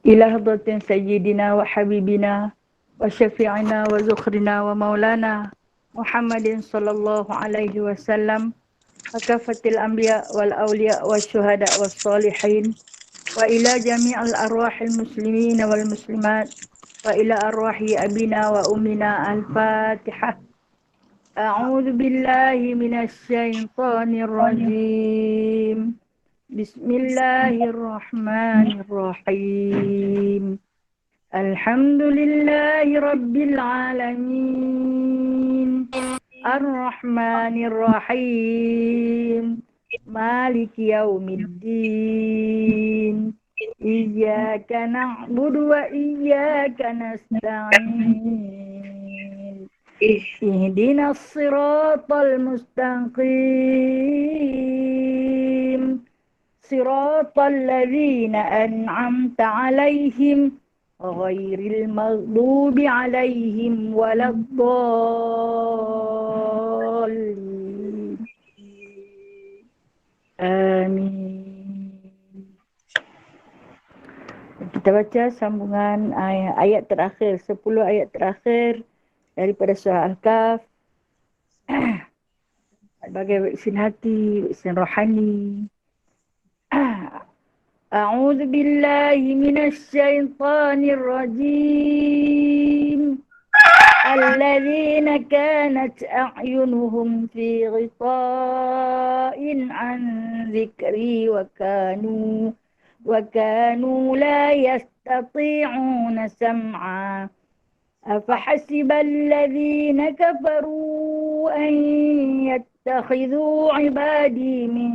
إلى حضرة سيدنا وحبيبنا وشفيعنا وزخرنا ومولانا محمد صلى الله عليه وسلم وكافة الأنبياء والأولياء والشهداء والصالحين وإلى جميع الأرواح المسلمين والمسلمات وإلى أرواح أبينا وأمنا. الفاتحة. أعوذ بالله من الشيطان الرجيم. بسم الله الرحمن الرحيم. الحمد لله رب العالمين الرحمن الرحيم مالك يوم الدين إياك نعبد وإياك نستعين اهدنا الصراط المستقيم صراط الذين أنعمت عليهم غير المغضوب عليهم ولا الضالين. Amin. Kita baca sambungan ayat terakhir, 10 ayat terakhir daripada surah Al-Kahf. Sebagai vaksin hati, vaksin rohani. أعوذ بالله من الشيطان الرجيم الذين كانت أعينهم في غطاء عن ذكري وكانوا لا يستطيعون سمعا أفحسب الذين كفروا أن يتخذوا عبادي من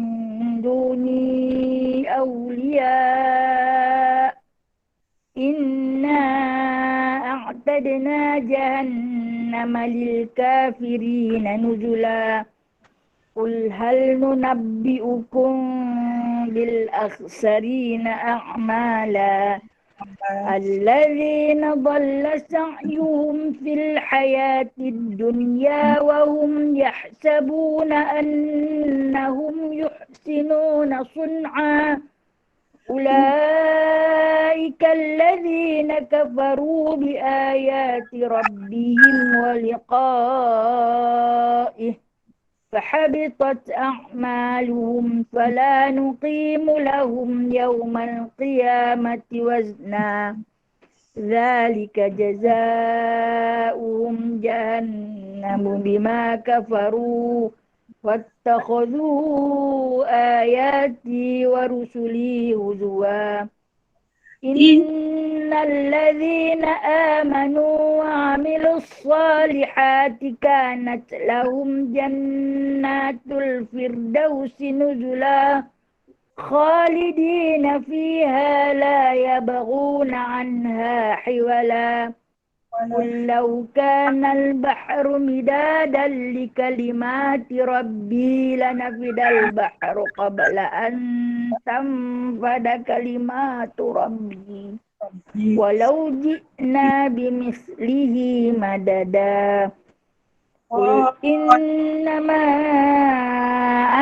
دوني أولياء إنا أعتدنا جهنم للكافرين نزلا قل هل ننبئكم بالأخسرين أعمالا الذين ضل سعيهم في الحياة الدنيا وهم يحسبون أنهم يحسنون صنعا أولئك الذين كفروا بآيات ربهم ولقائه فحبطت أعمالهم فلا نقيم لهم يوم القيامة وزنا ذلك جزاؤهم جهنم بما كفروا واتخذوا آياتي ورسلي هزوا إن الذين آمنوا وعملوا الصالحات كانت لهم جنات الفردوس نزلا خالدين فيها لا يبغون عنها حولا قل لو كان البحر مدادا لكلمات ربي لنفد البحر قبل أن تنفد كلمات ربي ولو جئنا بمثله مددا قل إنما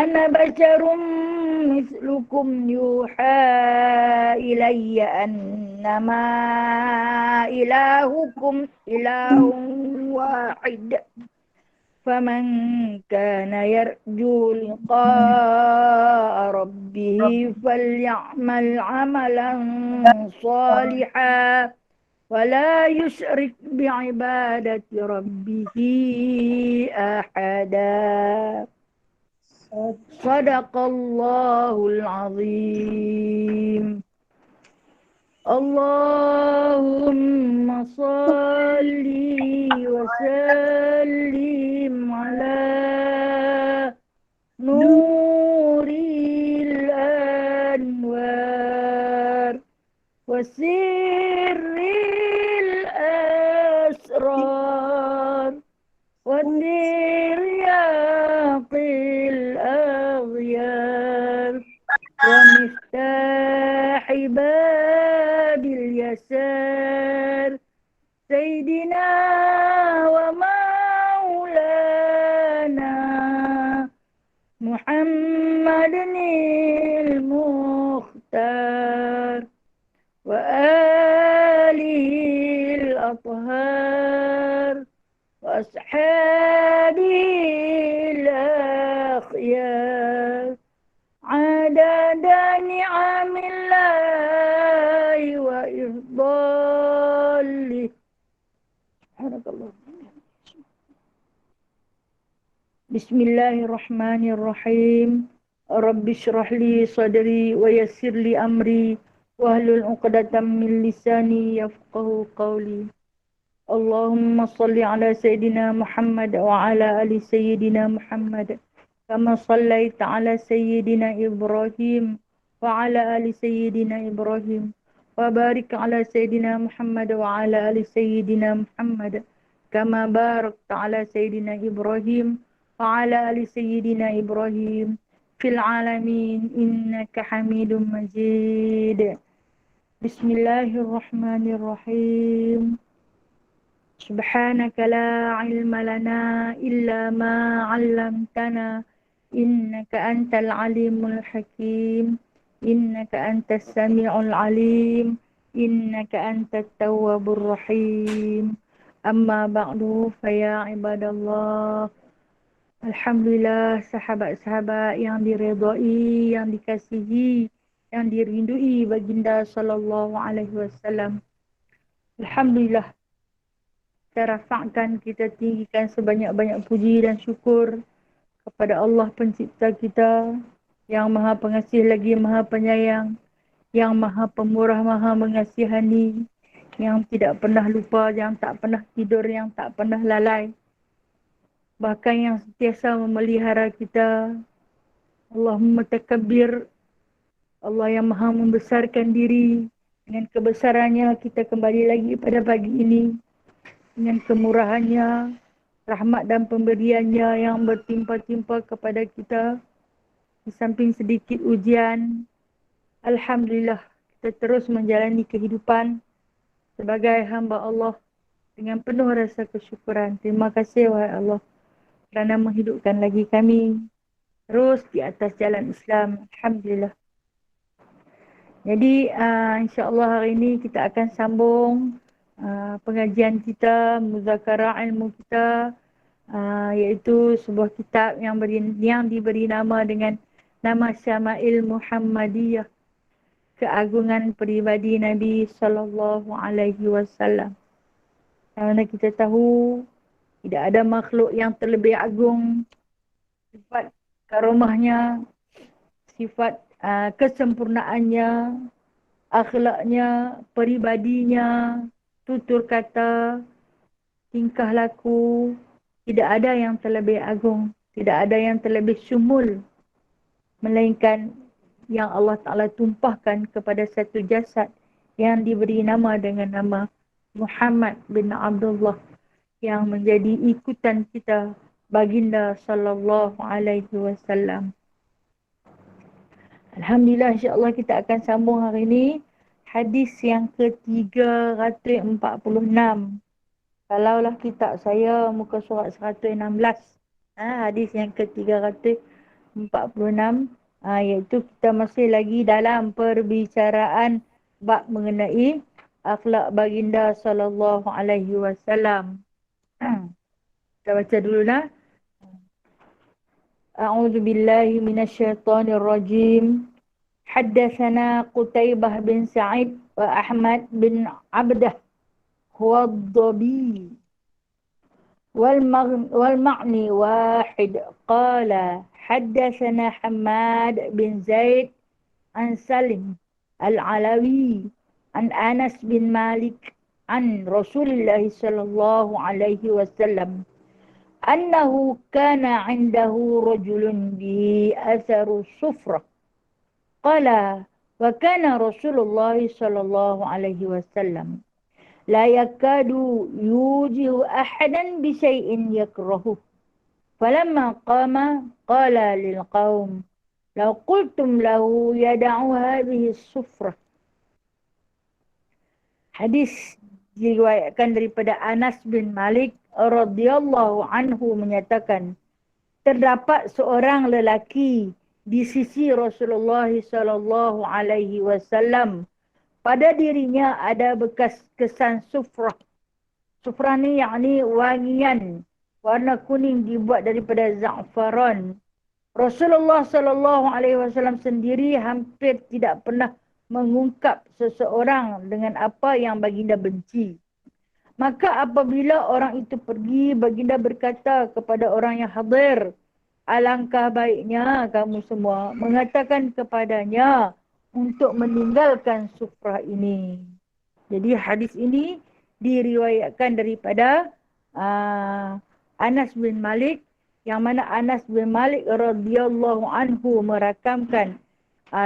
أنا بشر مثلكم يوحى إلي أنما إلهكم إله واحد فمن كان يرجو لقاء ربه فليعمل عملا صالحا ولا يشرك بعبادة ربه أحدا صدق الله العظيم. اللهم صل وسلم على نور الأنوار وسر الأسرار وترياق الأغيار ومفتاح باب اليسار سيدنا ومولانا محمد المختار وآله الأخيار عدد نعم الله وإفضاله. سبحانك اللهم. بسم الله الرحمن الرحيم. رب اشرح لي صدري ويسر لي أمري واحلل عقدة من لساني يفقهوا قولي. اللهم صل على سيدنا محمد وعلى آل سيدنا محمد كما صليت على سيدنا إبراهيم وعلى آل سيدنا إبراهيم وبارك على سيدنا محمد وعلى آل سيدنا محمد كما باركت على سيدنا إبراهيم وعلى آل سيدنا إبراهيم في العالمين إنك حميد مجيد. بسم الله الرحمن الرحيم. سبحانك لا علم لنا إلا ما علمتنا إنك أنت العليم الحكيم إنك أنت السميع العليم إنك أنت التواب الرحيم. أما بعد فيا عباد الله. Alhamdulillah, sahabat-sahabat yang diredai, yang dikasihi, yang dirindui baginda sallallahu alaihi wasallam. Alhamdulillah, kita rafa'kan, kita tinggikan sebanyak-banyak puji dan syukur kepada Allah pencipta kita yang maha pengasih lagi maha penyayang, yang maha pemurah, maha mengasihani, yang tidak pernah lupa, yang tak pernah tidur, yang tak pernah lalai. Bahkan yang sentiasa memelihara kita. Allahumma takabbir. Allah yang maha membesarkan diri. Dengan kebesarannya kita kembali lagi pada pagi ini. Dengan kemurahannya, rahmat dan pemberiannya yang bertimpa-timpa kepada kita. Di samping sedikit ujian, Alhamdulillah kita terus menjalani kehidupan sebagai hamba Allah dengan penuh rasa kesyukuran. Terima kasih wahai Allah kerana menghidupkan lagi kami terus di atas jalan Islam. Alhamdulillah. Jadi insya-Allah hari ini kita akan sambung pengajian kita, muzakarah ilmu kita, iaitu sebuah kitab yang diberi nama dengan nama Syama'il Muhammadiyah, keagungan peribadi Nabi sallallahu alaihi wasallam. Kerana kita tahu tidak ada makhluk yang terlebih agung, sifat karomahnya, sifat kesempurnaannya, akhlaknya, peribadinya, tutur kata, tingkah laku, tidak ada yang terlebih agung, tidak ada yang terlebih syumul, melainkan yang Allah Ta'ala tumpahkan kepada satu jasad yang diberi nama dengan nama Muhammad bin Abdullah, yang menjadi ikutan kita baginda sallallahu alaihi wasallam. Alhamdulillah, insya-Allah kita akan sambung hari ini hadis yang ke-346. Kalaulah kitab saya muka surat 116. Hadis yang ke-346, iaitu kita masih lagi dalam perbicaraan bab mengenai akhlak baginda sallallahu alaihi wasallam. Kita baca dulu lah. A'udzu billahi minasyaitonir rajim. Haddatsana Qutaibah bin Sa'id wa Ahmad bin Abdah huwa ad-Dabi wal ma'ni wahid. Qala haddatsana Hammad bin Zaid an Salim al-Alawi an Anas bin Malik an Rasulullah sallallahu alaihi wasallam annahu kana 'indahu rajulun bi atharu sufrah. Qala wa kana Rasulullah sallallahu alaihi wasallam la yakadu yujihu ahadan bi shay'in yakrahu. Falamma qama qala lil qaum law qultum lahu yad'u hadhihi as-sufrah. Hadis diriwayatkan daripada Anas bin Malik radhiyallahu anhu menyatakan, terdapat seorang lelaki di sisi Rasulullah sallallahu alaihi wasallam, pada dirinya ada bekas kesan sufrah. Sufrah ni yakni wangian Warna kuning dibuat daripada za'faran. Rasulullah sallallahu alaihi wasallam sendiri hampir tidak pernah mengungkap seseorang dengan apa yang baginda benci. Maka apabila orang itu pergi, baginda berkata kepada orang yang hadir, alangkah baiknya kamu semua mengatakan kepadanya untuk meninggalkan sufrah ini. Jadi hadis ini diriwayatkan daripada Anas bin Malik, yang mana Anas bin Malik radhiyallahu anhu merakamkan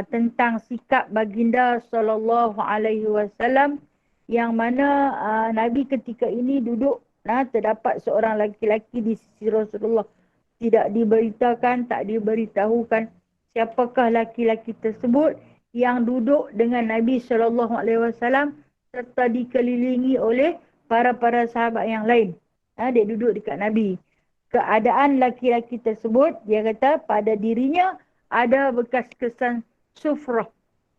tentang sikap baginda sallallahu alaihi wasallam, yang mana Nabi ketika ini duduk, terdapat seorang laki-laki di sisi Rasulullah. Tidak diberitakan, tak diberitahukan siapakah laki-laki tersebut yang duduk dengan Nabi sallallahu alaihi wasallam serta dikelilingi oleh para sahabat yang lain. Dia duduk dekat Nabi. Keadaan laki-laki tersebut, dia kata pada dirinya ada bekas kesan sufrah.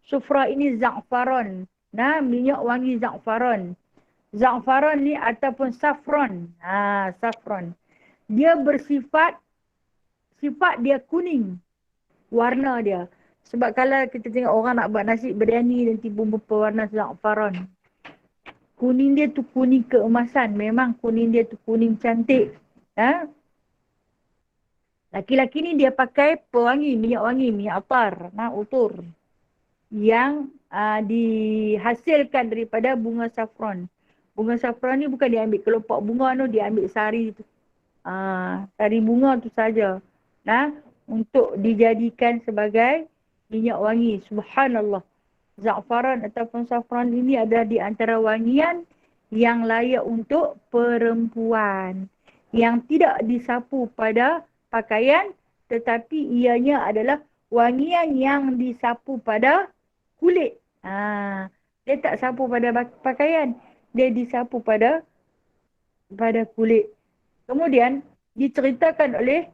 Sufrah ini za'faran. Minyak wangi za'faran. Za'faran ni ataupun safran. Safran. Dia sifat dia kuning. Warna dia. Sebab kalau kita tengok orang nak buat nasi biryani dan timbul berwarna za'faran. Kuning dia tu kuning keemasan. Memang kuning dia tu kuning cantik. Laki-laki ni dia pakai pewangi, minyak atar, utur. Yang dihasilkan daripada bunga safran. Bunga safran ni bukan dia ambil kelopak bunga tu, dia ambil sari tu. Sari bunga tu saja. Untuk dijadikan sebagai minyak wangi. Subhanallah. Za'faran ataupun safran ini adalah di antara wangian yang layak untuk perempuan. Yang tidak disapu pada pakaian, tetapi ianya adalah wangian yang disapu pada kulit. Dia tak sapu pada pakaian, dia disapu pada kulit. Kemudian diceritakan oleh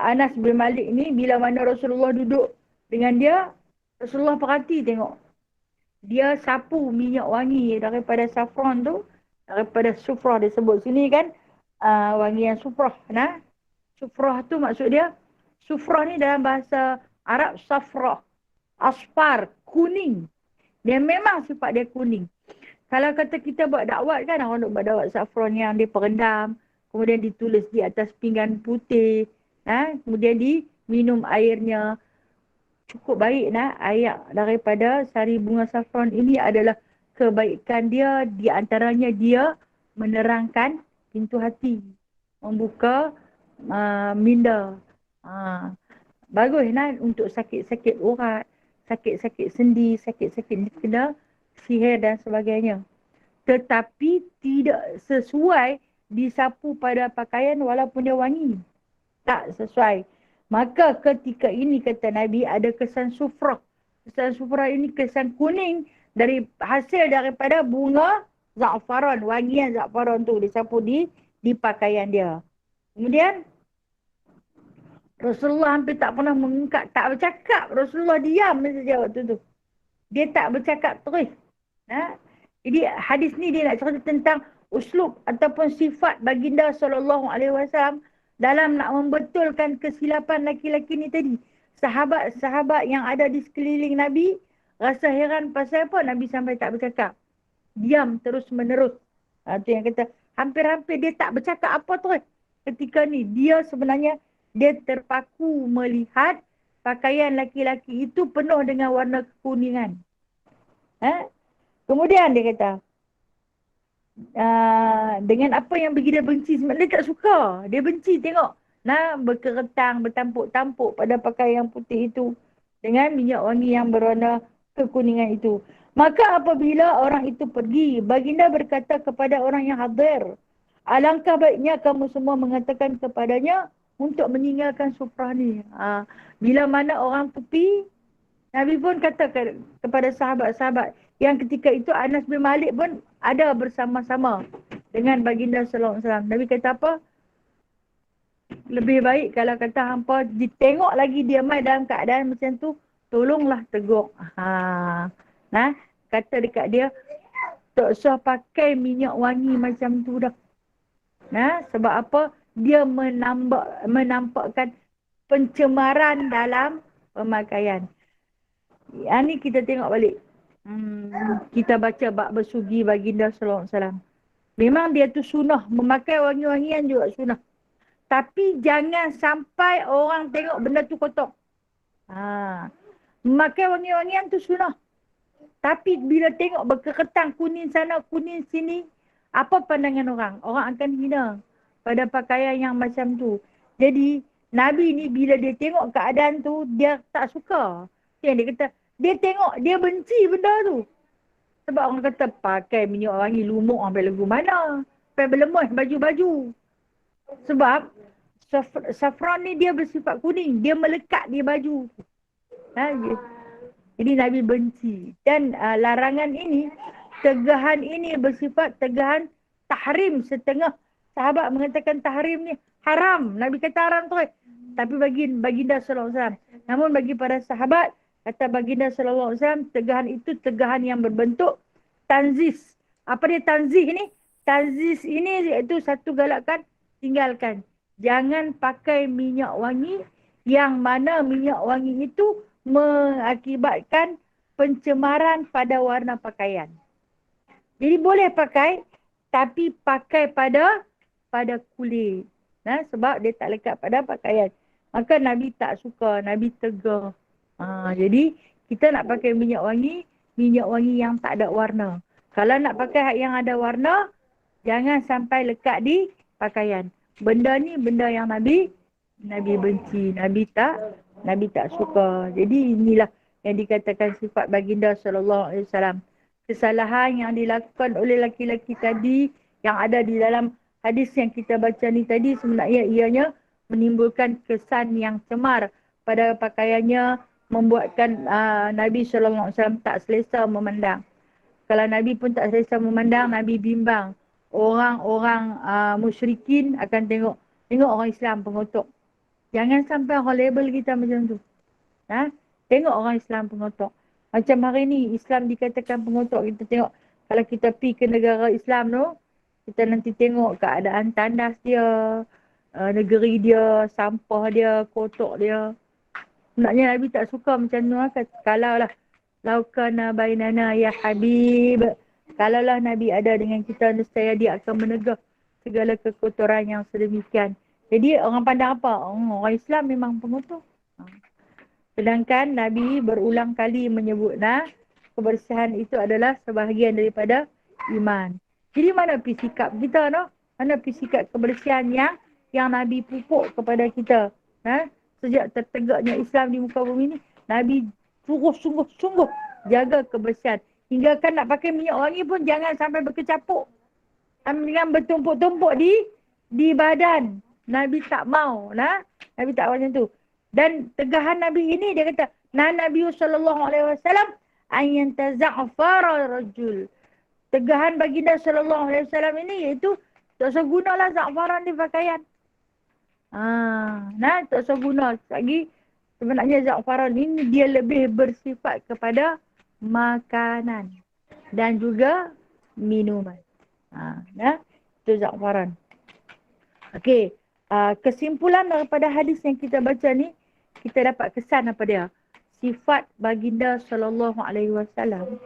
Anas bin Malik ni, bila mana Rasulullah duduk dengan dia, Rasulullah perhati tengok. Dia sapu minyak wangi daripada safran tu, daripada sufrah disebut sini kan, wangian sufrah. Sufrah tu maksud dia, sufrah ni dalam bahasa Arab safrah, asfar, kuning. Dia memang sifat dia kuning. Kalau kata kita buat dakwat kan, orang nak buat dakwat safran yang dia perendam, kemudian ditulis di atas pinggan putih, kemudian diminum airnya. Cukup baik air daripada sari bunga safran ini adalah kebaikan dia, di antaranya dia menerangkan pintu hati, membuka minda. Bagus untuk sakit-sakit urat, sakit-sakit sendi, sakit-sakit kena sihir dan sebagainya. Tetapi tidak sesuai disapu pada pakaian walaupun dia wangi. Tak sesuai. Maka ketika ini kata Nabi ada kesan sufrah. Kesan sufrah ini kesan kuning hasil daripada bunga za'faran. Wangian za'faran tu disapu di pakaian dia. Kemudian Rasulullah hampir tak pernah mengungkap, tak bercakap. Rasulullah diam saja waktu tu. Dia tak bercakap terus. Jadi hadis ni dia nak cerita tentang uslub ataupun sifat baginda sallallahu alaihi wasallam dalam nak membetulkan kesilapan laki-laki ni tadi. Sahabat-sahabat yang ada di sekeliling Nabi rasa heran pasal apa Nabi sampai tak bercakap. Diam terus menerus. Itu yang kata hampir-hampir dia tak bercakap apa terus. Ketika ni dia sebenarnya dia terpaku melihat pakaian laki-laki itu penuh dengan warna kekuningan. Kemudian dia kata, dengan apa yang baginda benci, sebenarnya dia tak suka. Dia benci tengok. Berkeretang, bertampuk-tampuk pada pakaian putih itu. Dengan minyak wangi yang berwarna kekuningan itu. Maka apabila orang itu pergi, baginda berkata kepada orang yang hadir, alangkah baiknya kamu semua mengatakan kepadanya untuk meninggalkan sufrah ni. Bila mana orang tepi, Nabi pun kata kepada sahabat-sahabat yang ketika itu Anas bin Malik pun ada bersama-sama dengan baginda sallallahu alaihi wasallam. Nabi kata apa? Lebih baik kalau kata hampa ditengok lagi dia mai dalam keadaan macam tu, tolonglah tegur. Kata dekat dia, tak usah pakai minyak wangi macam tu dah. Sebab apa? dia menampakkan pencemaran dalam pemakaian. Ini kita tengok balik. Kita baca bab bersugi baginda sallallahu alaihi wasallam. Memang dia tu sunnah, memakai wangi-wangian juga sunnah. Tapi jangan sampai orang tengok benda tu kotor. Memakai wangi-wangian tu sunnah. Tapi bila tengok berkeketang kuning sana, kuning sini, apa pandangan orang? Orang akan hina pada pakaian yang macam tu. Jadi, Nabi ni bila dia tengok keadaan tu, dia tak suka. Yang dia kata, dia tengok, dia benci benda tu. Sebab orang kata, pakai minyak wangi lumuk sampai lagu mana. Sampai berlemus baju-baju. Sebab, saffron ni dia bersifat kuning. Dia melekat di baju. Jadi Nabi benci. Dan larangan ini, tegahan ini bersifat tegahan tahrim. Setengah sahabat mengatakan tahrim ni haram. Nabi kata haram tu. Tapi baginda sallallahu alaihi wasallam. Namun bagi para sahabat, kata baginda sallallahu alaihi wasallam, tegahan itu tegahan yang berbentuk tanzis. Apa dia tanzih ni? Tanzis ini iaitu satu galakan, tinggalkan. Jangan pakai minyak wangi yang mana minyak wangi itu mengakibatkan pencemaran pada warna pakaian. Jadi boleh pakai, tapi pakai pada kulit. Sebab dia tak lekat pada pakaian. Maka Nabi tak suka, Nabi tegur. Jadi kita nak pakai minyak wangi yang tak ada warna. Kalau nak pakai yang ada warna, jangan sampai lekat di pakaian. Benda ni benda yang Nabi benci, Nabi tak suka. Jadi inilah yang dikatakan sifat baginda sallallahu alaihi wasallam. Kesalahan yang dilakukan oleh laki-laki tadi yang ada di dalam hadis yang kita baca ni tadi sebenarnya ianya menimbulkan kesan yang cemar pada pakaiannya, membuatkan Nabi sallallahu alaihi wasallam tak selesa memandang. Kalau Nabi pun tak selesa memandang, Nabi bimbang. Orang-orang musyrikin akan tengok orang Islam pengotok. Jangan sampai orang label kita macam tu. Tengok orang Islam pengotok. Macam hari ni Islam dikatakan pengotok. Kita tengok kalau kita pergi ke negara Islam tu, kita nanti tengok keadaan tandas dia, negeri dia, sampah dia, kotok dia. Sebenarnya Nabi tak suka macam tu. Kalau lah laukana bainana ya Habib. Kalaulah Nabi ada dengan kita, nescaya dia akan menegah segala kekotoran yang sedemikian. Jadi orang pandang apa? Orang Islam memang pengotor. Sedangkan Nabi berulang kali menyebut kebersihan itu adalah sebahagian daripada iman. Jadi mana pergi sikap kita Mana pergi sikap kebersihan yang Nabi pupuk kepada kita. Sejak tertegaknya Islam di muka bumi ni, Nabi sungguh-sungguh jaga kebersihan. Hingga kan nak pakai minyak wangi pun jangan sampai berkecapuk. Jangan bertumpuk-tumpuk di badan. Nabi tak mau. Nabi tak mau macam tu. Dan tegahan Nabi ini dia kata, Nabi sallallahu alaihi wasallam an taza'fara rajul. Tegahan baginda sallallahu alaihi wasallam ini iaitu tak usah gunalah za'faran di pakaian. Tak usah guna. Lagi sebenarnya za'faran ini dia lebih bersifat kepada makanan dan juga minuman. Itu za'faran. Okey. Kesimpulan daripada hadis yang kita baca ni, kita dapat kesan apa dia? Sifat baginda sallallahu alaihi wasallam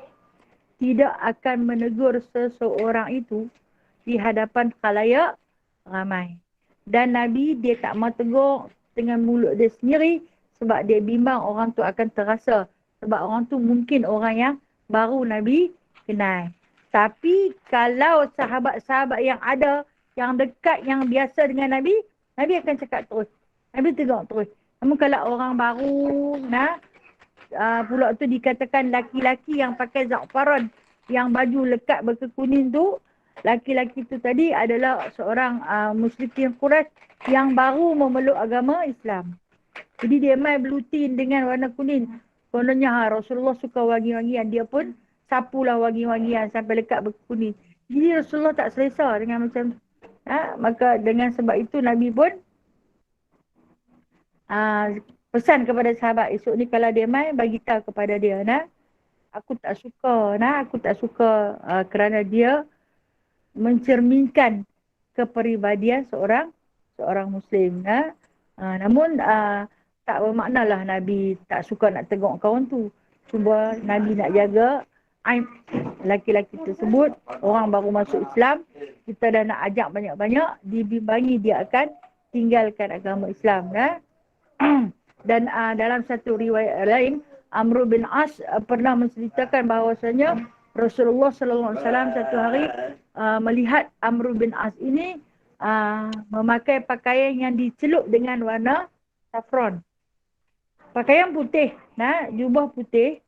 tidak akan menegur seseorang itu di hadapan khalayak ramai. Dan Nabi dia tak mau tegur dengan mulut dia sendiri sebab dia bimbang orang tu akan terasa. Sebab orang tu mungkin orang yang baru Nabi kenal. Tapi kalau sahabat-sahabat yang ada, yang dekat, yang biasa dengan Nabi, Nabi akan cakap terus. Nabi tegur terus. Namun kalau orang baru, pula tu dikatakan laki-laki yang pakai za'faran, yang baju lekat berkekuning tu, laki-laki tu tadi adalah seorang musyrikin Quraisy yang baru memeluk agama Islam. Jadi dia main belutin dengan warna kuning. Kononnya Rasulullah suka wangi-wangian. Dia pun sapulah wangi-wangian sampai lekat berkuning. Jadi Rasulullah tak selesa dengan macam tu. Maka dengan sebab itu Nabi pun pesan kepada sahabat, esok ni kalau dia main, bagi tahu kepada dia, aku tak suka kerana dia mencerminkan kepribadian seorang seorang Muslim. Namun tak bermaknalah Nabi tak suka nak tengok kawan tu. Cuba Nabi nak jaga aib laki-laki tersebut. Orang baru masuk Islam, kita dah nak ajak banyak-banyak, dibimbangi dia akan tinggalkan agama Islam. Dan dalam satu riwayat lain, Amr bin As pernah menceritakan bahawasanya Rasulullah sallallahu alaihi wasallam satu hari melihat Amr bin As ini memakai pakaian yang dicelup dengan warna saffron. Pakaian putih, jubah putih.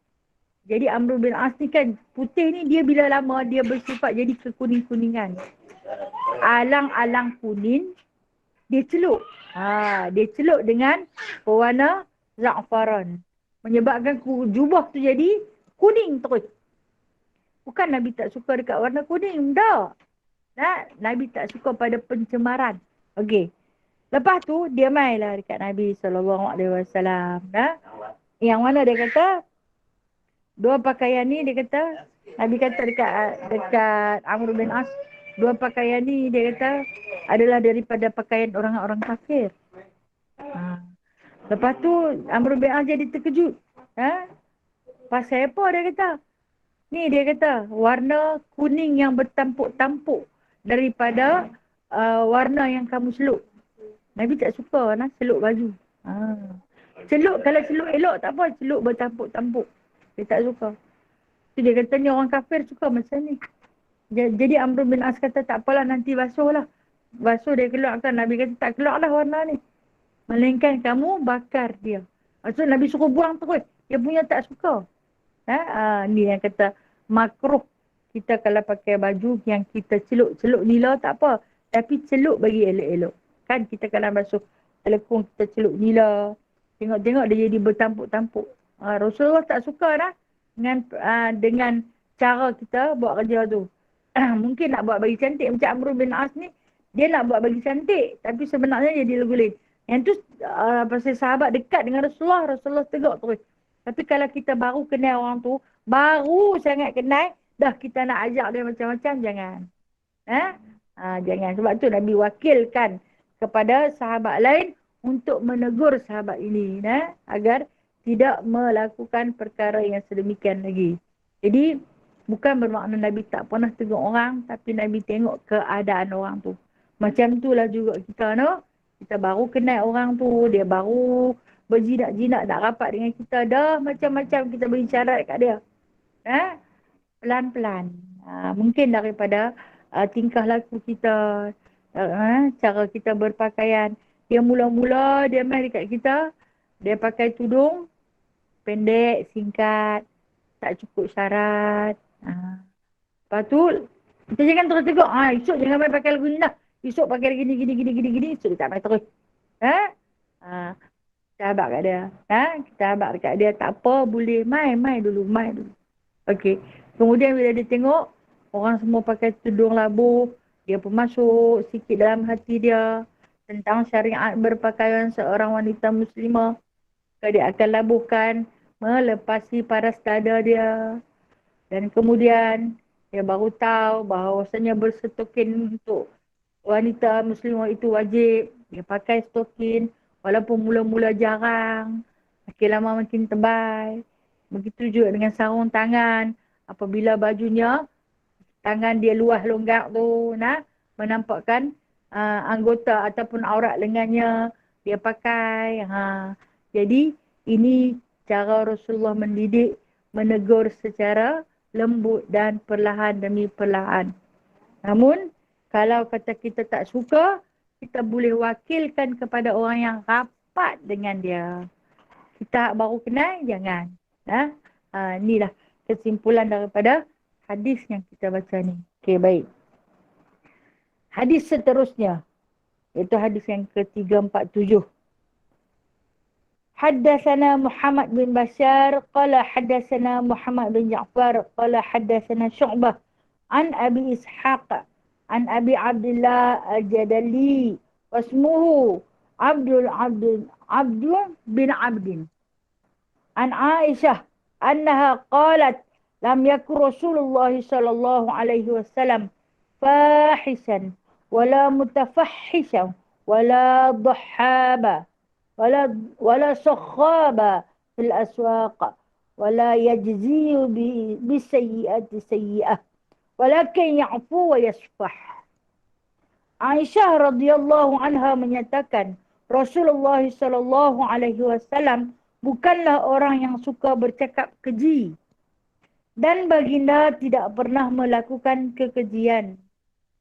Jadi Amr bin As ni kan, putih ni dia bila lama dia bersifat jadi kekuning-kuningan. Alang-alang kuning dia celup. Dia celup dengan pewarna za'faran. Menyebabkan jubah tu jadi kuning terus. Bukan Nabi tak suka dekat warna kuning. Tak. Nabi tak suka pada pencemaran. Okey. Lepas tu dia mainlah dekat Nabi SAW. Yang mana dia kata, dua pakaian ni dia kata, Nabi kata dekat Amr bin As, dua pakaian ni dia kata adalah daripada pakaian orang-orang kafir. Lepas tu Amr bin As jadi terkejut. Pasal apa dia kata? Ni dia kata warna kuning yang bertampuk-tampuk daripada warna yang kamu celup. Nabi tak suka celup baju. Celup, kalau celup elok tak apa, celup bertampuk-tampuk. Dia tak suka. So, dia kata ni orang kafir suka macam ni. Jadi Amr bin As kata tak apalah, nanti basuh lah. Basuh dia keluarkan. Nabi kata tak keluar lah warna ni. Melainkan kamu bakar dia. Maksud Nabi suruh buang terus. Dia punya tak suka. Ni yang kata makruh. Kita kalau pakai baju yang kita celup nila tak apa. Tapi celup bagi elok-elok. Kan kita kalau basuh telekung kita celup nila. Tengok-tengok dia jadi bertampuk-tampuk. Rasulullah tak suka dengan cara kita buat kerja tu. Mungkin nak buat bagi cantik. Macam Amr bin As ni, dia nak buat bagi cantik. Tapi sebenarnya dia guling. Yang tu pasal sahabat dekat dengan Rasulullah tegak terus. Tapi kalau kita baru kenal orang tu, baru sangat kenal, dah kita nak ajak dia macam-macam, jangan. Jangan. Sebab tu Nabi wakilkan kepada sahabat lain untuk menegur sahabat ini. Agar tidak melakukan perkara yang sedemikian lagi. Jadi, bukan bermakna Nabi tak pernah tegur orang, tapi Nabi tengok keadaan orang tu. Macam itulah juga kita, kita baru kenal orang tu, dia baru berjinak-jinak nak rapat dengan kita, dah macam-macam kita beri syarat kat dia. Pelan-pelan. Mungkin daripada tingkah laku kita, cara kita berpakaian. Dia mula-mula dia main dekat kita, dia pakai tudung pendek, singkat, tak cukup syarat. Lepas tu, kita jangan terus tegur. Esok jangan main pakai lagu ni dah. Esok pakai gini. Esok dia tak main terus. Kita habak kat dia. Kita habak kat dia. Tak apa, boleh main dulu. Okey. Kemudian bila dia tengok, orang semua pakai tudung labuh, dia pun masuk sikit dalam hati dia tentang syariat berpakaian seorang wanita muslimah. Dia akan labuhkan, melepasi paras dada dia. Dan kemudian, dia baru tahu bahawasanya berstokin untuk wanita muslimah itu wajib. Dia pakai stokin, walaupun mula-mula jarang, makin lama makin tebal. Begitu juga dengan sarung tangan. Apabila bajunya, tangan dia luas longgak tu, menampakkan anggota ataupun aurat lengannya, dia pakai. Jadi, ini cara Rasulullah mendidik, menegur secara lembut dan perlahan demi perlahan. Namun, kalau kata kita tak suka, kita boleh wakilkan kepada orang yang rapat dengan dia. Kita baru kenal, jangan. Inilah kesimpulan daripada hadis yang kita baca ni. Okey, baik. Hadis seterusnya, iaitu hadis yang ke-347. حدثنا محمد بن بشار قال حدثنا محمد بن جعفر قال حدثنا شعبة عن أبي إسحاق عن أبي عبد الله الجدلي واسمه عبد بن عبد عن عائشة أنها قالت لم يكن رسول الله صلى الله عليه وسلم فاحشا ولا متفحشا ولا ضحابة ولا صخابة في الأسواق ولا يجزي بسيئة سيئة ولكن يعفو ويصفح. Aisyah radhiyallahu anha menyatakan Rasulullah sallallahu alaihi wasallam bukanlah orang yang suka bercakap keji dan baginda tidak pernah melakukan kekejian.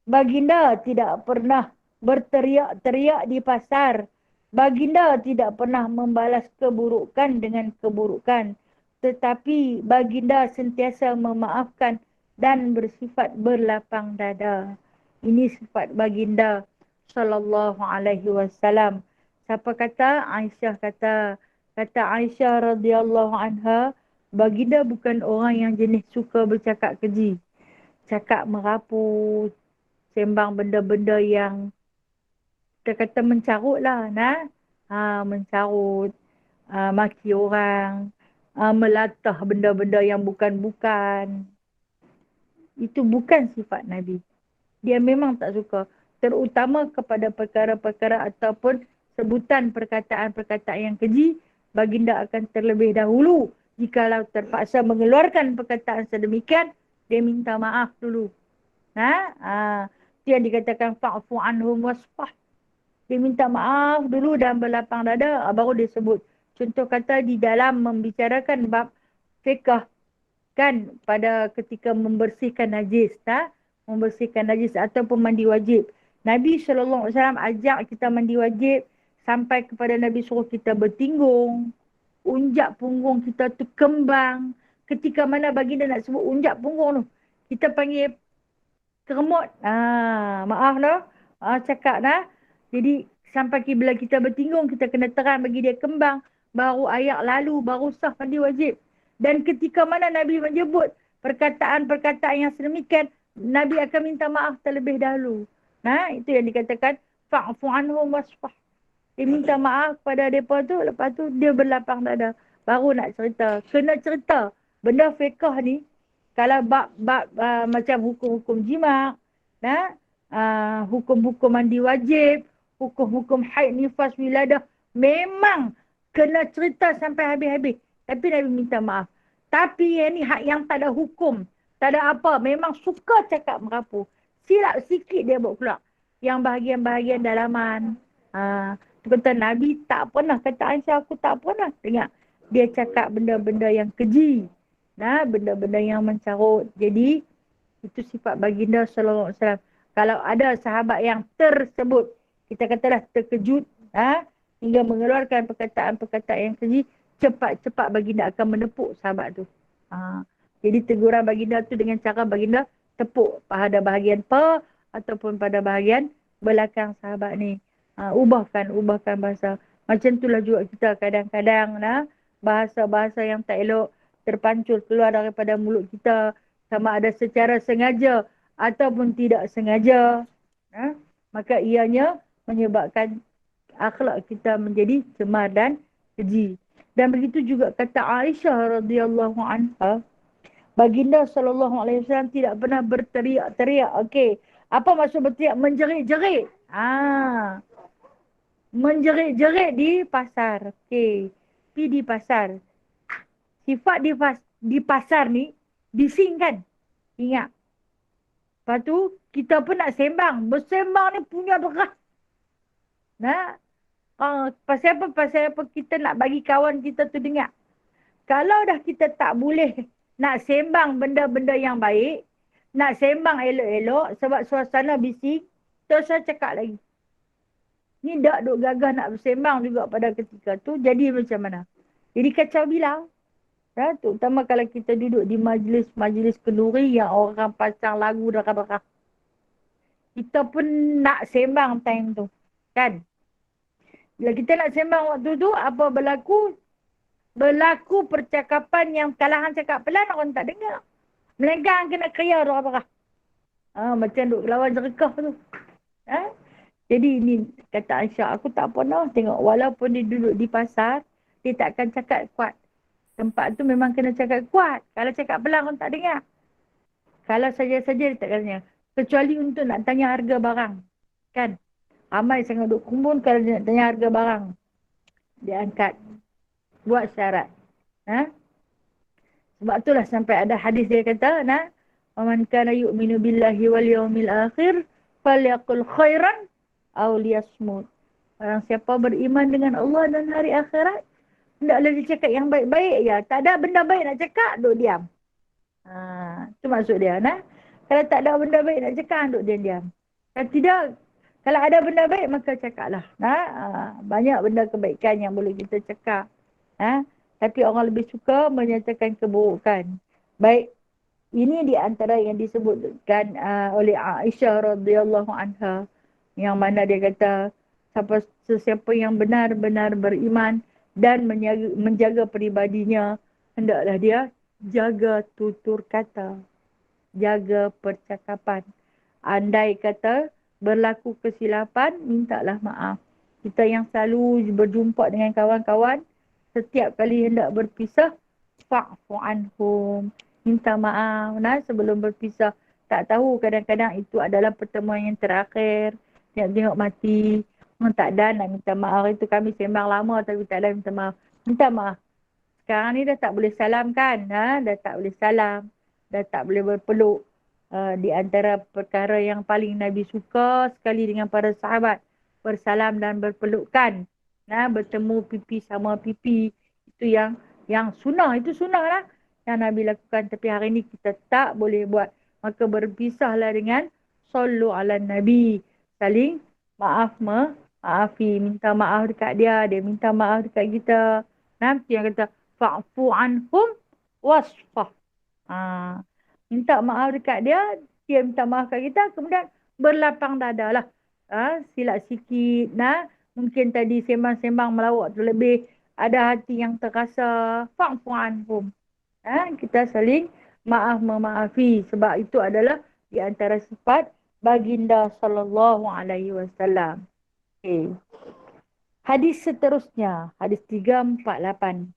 Baginda tidak pernah berteriak-teriak di pasar. Baginda tidak pernah membalas keburukan dengan keburukan. Tetapi baginda sentiasa memaafkan dan bersifat berlapang dada. Ini sifat baginda sallallahu alaihi wasallam. Siapa kata? Aisyah kata. Kata Aisyah radhiyallahu anha, baginda bukan orang yang jenis suka bercakap keji. Cakap merapu, sembang benda-benda yang kita kata mencarut lah. Mencarut, maki orang, melatah benda-benda yang bukan-bukan. Itu bukan sifat Nabi. Dia memang tak suka. Terutama kepada perkara-perkara ataupun sebutan perkataan-perkataan yang keji, baginda akan terlebih dahulu. Jikalau terpaksa mengeluarkan perkataan sedemikian, dia minta maaf dulu. Itu yang dikatakan fa'fu anhum wasfah. Dia minta maaf dulu dan berlapang dada, baru dia sebut. Contoh kata di dalam membicarakan bab fiqh, kan, pada ketika membersihkan najis, membersihkan najis ataupun mandi wajib. Nabi SAW ajak kita mandi wajib sampai kepada Nabi suruh kita bertinggung. Unjak punggung kita tu kembang. Ketika mana baginda nak sebut unjak punggung tu, kita panggil keremut. Maaf lah. Cakap dah. Jadi sampai bila kita bertinggung, kita kena terang bagi dia kembang. Baru ayak lalu, baru sah mandi wajib. Dan ketika mana Nabi menyebut perkataan-perkataan yang sedemikian, Nabi akan minta maaf terlebih dahulu. Itu yang dikatakan fa'fu anhum wasfah. Dia minta maaf pada mereka tu, lepas tu dia berlapang dada. Baru nak cerita. Kena cerita. Benda fiqh ni, kalau bab macam hukum-hukum jima', hukum-hukum mandi wajib, hukum-hukum haid, nifas, wiladah, memang kena cerita sampai habis-habis. Tapi Nabi minta maaf. Tapi yang ni hak yang tak ada hukum. Tak ada apa. Memang suka cakap merapu. Silap sikit dia buat keluar. Yang bahagian-bahagian dalaman. Tu kata Nabi tak pernah. Kata Aisyah, aku tak pernah dengar dia cakap benda-benda yang keji. Benda-benda yang mencarut. Jadi, itu sifat baginda sallallahu alaihi wasallam. Kalau ada sahabat yang tersebut, kita katalah terkejut, hingga mengeluarkan perkataan-perkataan yang keji, cepat-cepat baginda akan menepuk sahabat tu. Jadi teguran baginda tu dengan cara baginda tepuk pada bahagian ataupun pada bahagian belakang sahabat ni. Ubahkan bahasa. Macam itulah juga kita kadang-kadang bahasa-bahasa yang tak elok terpancul keluar daripada mulut kita, sama ada secara sengaja ataupun tidak sengaja. Maka ianya menyebabkan akhlak kita menjadi cemar dan keji. Dan begitu juga kata Aisyah radhiyallahu anha, baginda sallallahu alaihi wasallam tidak pernah berteriak-teriak. Okey. Apa maksud berteriak? Menjerit-jerit. Menjerit-jerit di pasar. Okey. Pergi di pasar. Sifat di pasar ni bising kan? Ingat. Lepas tu kita pun nak sembang. Bersembang ni punya deras. Pasal apa kita nak bagi kawan kita tu dengar. Kalau dah kita tak boleh nak sembang benda-benda yang baik, nak sembang elok-elok sebab suasana bising, terus saya cakap lagi. Ni dak duk gagah nak bersembang juga pada ketika tu, jadi macam mana? Jadi kacau bilau. Terutama kalau kita duduk di majlis-majlis kenduri yang orang pasang lagu darah-darah. Kita pun nak sembang time tu. Kan? Bila kita nak sembang waktu tu, apa berlaku? Berlaku percakapan yang kalahan cakap pelan, orang tak dengar. Melainkan kena kaya darah-darah. Macam duk lawan jerikah tu. Jadi ini kata Aisyah, aku tak pernah tengok. Walaupun dia duduk di pasar, dia tak akan cakap kuat. Tempat tu memang kena cakap kuat. Kalau cakap pelan, orang tak dengar. Kalau saja-saja dia tak akan dengar. Kecuali untuk nak tanya harga barang. Kan? Ramai sangat duk kumpul kalau dia nak tanya harga barang. Dia angkat. Buat syarat. Ha? Sebab itulah sampai ada hadis dia kata, "Man kana yu'minu billahi wal yawmil akhir falyaqul khairan aw liyasmut." Orang siapa beriman dengan Allah dan hari akhirat, hendaklah dia cakap yang baik-baik ya. Tak ada benda baik nak cakap, duk diam. Itu maksud dia. Kalau tak ada benda baik nak cakap, duk diam-diam. Kalau tidak, kalau ada benda baik, maka cakaplah. Banyak benda kebaikan yang boleh kita cakap. Tapi orang lebih suka menyatakan keburukan. Baik, ini di antara yang disebutkan oleh Aisyah radhiyallahu anha, yang mana dia kata, sesiapa yang benar-benar beriman dan menjaga peribadinya, hendaklah dia jaga tutur kata, jaga percakapan. Andai kata berlaku kesilapan, mintalah maaf. Kita yang selalu berjumpa dengan kawan-kawan, setiap kali hendak berpisah, fa'fu anhum. Minta maaf sebelum berpisah. Tak tahu kadang-kadang itu adalah pertemuan yang terakhir. Tengok mati. Tak ada nak minta maaf. Itu kami sembang lama tapi tak ada minta maaf. Minta maaf. Sekarang ni dah tak boleh salam kan? Dah tak boleh salam. Dah tak boleh berpeluk. Di antara perkara yang paling Nabi suka sekali dengan para sahabat, bersalam dan berpelukan. Bertemu pipi sama pipi. Itu yang sunnah. Itu sunnah lah yang Nabi lakukan. Tapi hari ni kita tak boleh buat. Maka berpisahlah dengan sallu ala Nabi. Saling maafi. Minta maaf dekat dia. Dia minta maaf dekat kita. Nanti yang kata fa'fu anhum wasfah. Minta maaf dekat dia. Dia minta maaf kat kita. Kemudian berlapang dada lah. Silap sikit. Mungkin tadi sembang-sembang melawak terlebih. Ada hati yang terasa. Fa'fu anhum. Kita saling memaafi. Sebab itu adalah di antara sifat baginda sallallahu alaihi wasallam. Okay. Hadis seterusnya. Hadis 348.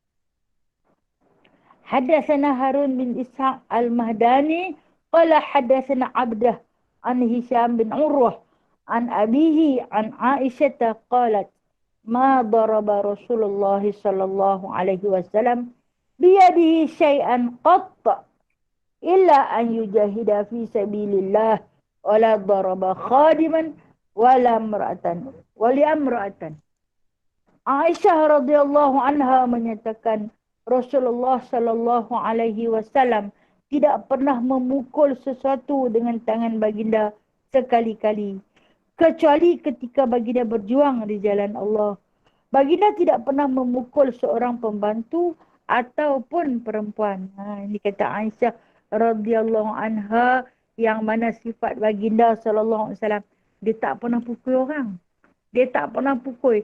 Hadatsana Harun bin Ishaq al-Mahdani qala hadatsana Abdah an Hisham bin Urwah an abihi an Aisyah qalat ma daraba Rasulullah sallallahu alaihi wasallam biyadihi syai'an qatta illa an yujahida fi sabilillah wala daraba khadiman wala imra'atan. Aisyah radhiyallahu anha menyatakan Rasulullah sallallahu alaihi wasallam tidak pernah memukul sesuatu dengan tangan baginda sekali-kali, kecuali ketika baginda berjuang di jalan Allah. Baginda tidak pernah memukul seorang pembantu ataupun perempuan. Ini kata Aisyah radhiyallahu anha, yang mana sifat baginda sallallahu alaihi wasallam, dia tak pernah pukul orang. Dia tak pernah pukul.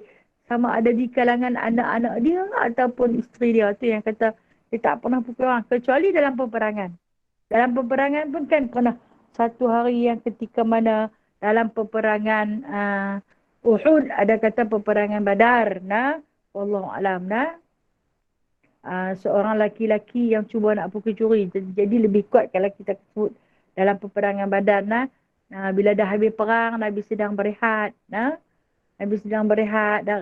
Sama ada di kalangan anak-anak dia ataupun isteri dia. Itu yang kata dia tak pernah pukul orang. Kecuali dalam peperangan. Dalam peperangan pun kan pernah satu hari yang ketika mana dalam peperangan Uhud, ada kata peperangan Badar. Wallahualam. Seorang laki-laki yang cuba nak pukul curi. Jadi lebih kuat kalau kita sebut dalam peperangan Badar. Bila dah habis perang, Nabi sedang berehat. Nabi sedang berehat dan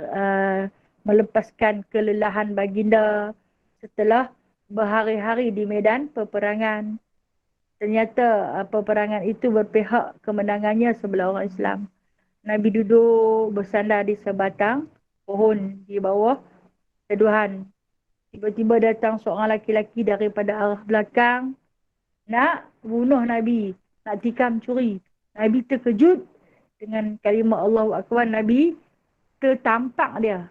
melepaskan kelelahan baginda setelah berhari-hari di medan peperangan. Ternyata peperangan itu berpihak kemenangannya sebelah orang Islam. Nabi duduk bersandar di sebatang pohon di bawah teduhan. Tiba-tiba datang seorang laki-laki daripada arah belakang nak bunuh Nabi, nak tikam curi. Nabi terkejut dengan kalimah Allahu Akbar. Nabi tertampak dia.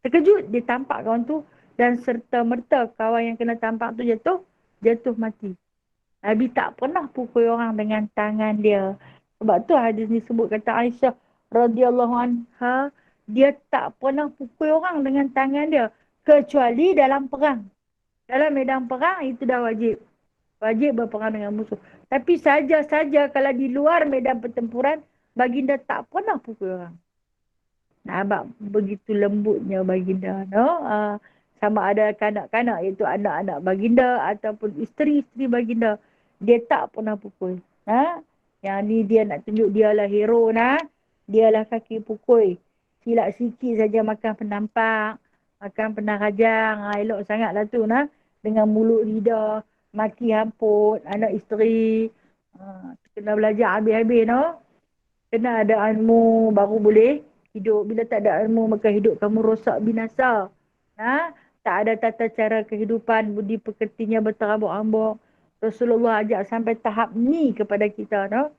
Terkejut, dia tampak kawan tu. Dan serta-merta kawan yang kena tampak tu jatuh mati. Nabi tak pernah pukul orang dengan tangan dia. Sebab tu hadis ni sebut, kata Aisyah radhiyallahu anha, dia tak pernah pukul orang dengan tangan dia. Kecuali dalam perang. Dalam medan perang itu dah wajib. Wajib berperang dengan musuh. Tapi saja-saja kalau di luar medan pertempuran, baginda tak pernah pukul orang. Nampak begitu lembutnya baginda. Sama ada kanak-kanak, iaitu anak-anak baginda ataupun isteri-isteri baginda. Dia tak pernah pukul. Yang ni dia nak tunjuk dia lah hero. dialah kaki pukul. Silap sikit saja makan penampak, makan pernah rajang. Elok sangatlah tu nah. Dengan mulut lidah, maki hamput, anak isteri. Kena belajar habis-habis no. Kena ada ilmu baru boleh hidup. Bila tak ada ilmu maka hidup kamu rosak binasa. Tak ada tata cara kehidupan, budi pekertinya berterabuk-ambuk. Rasulullah ajak sampai tahap ni kepada kita no.